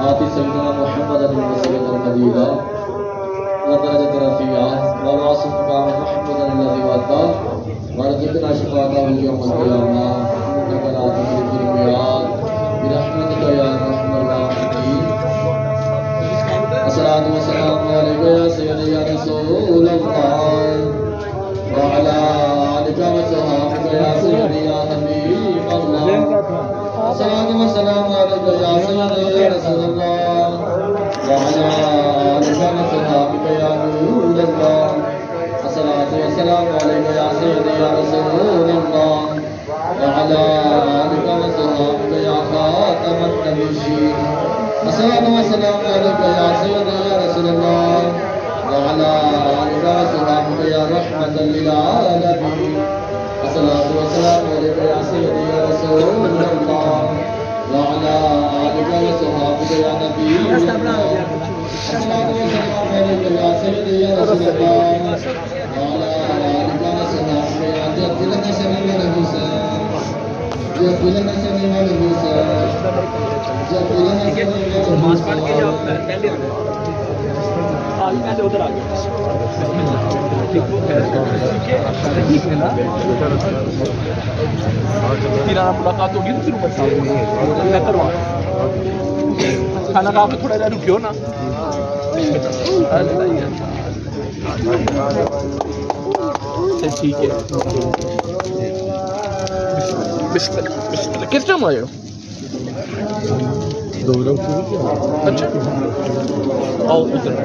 आति सैयदना Muhammad वसीलतल Medina व दरजत रफीआ व वासिफ मकाम महमूद अलज़ी वअता वरज़क़ना शफ़ाअतहु यौमल क़ियामा इन्नका ला तुख़्लिफ़ुल मिआद बिरहमतिका या अरहमर राहिमीन। अस्सलातु वस्सलामु अलैका या सय्यदी या रसूलल्लाह व अला आलिका व सहाबिका या सय्यदी या हबीबल्लाह। अस्सलातु वस्सलामु अलैका या सय्यदी या रसूलल्लाह व अला आलिका व सहाबिका या नूरल्लाह। अस्सलातु वस्सलामु अलैका या सय्यदी या रसूलल्लाह व अला आलिका व सहाबिका या खातमन नबिय्यीन। अस्सलातु वस्सलामु अलैका या सय्यदी या रसूलल्लाह व अला आलिका व सहाबिका या रहमतल लिल आलमीन। अस्सलातु वस्सलामु अलैका या सय्यदी या रसूलल्लाह व अला आलिका व सहाबिका या नबिय्यना। अस्सलातु वस्सलामु अलैका या सय्यदी या रसूलल्लाह व अला आलिका व सहाबिका या जद्दुल नसब वल हुसैन जद्दुल नसब वल हुसैन जद्दुल नसब वल मास पढ़ के जाओ हुसैन। पहले आज पहले उधर आ गए ठीक है ना किराना मुलाकात होगी तो फिर मैं करवा खाना खा के थोड़ा देर रुकियो ना। ठीक है बिस्मिल्लाह किस टाइम आए हो? अच्छा आओ उधर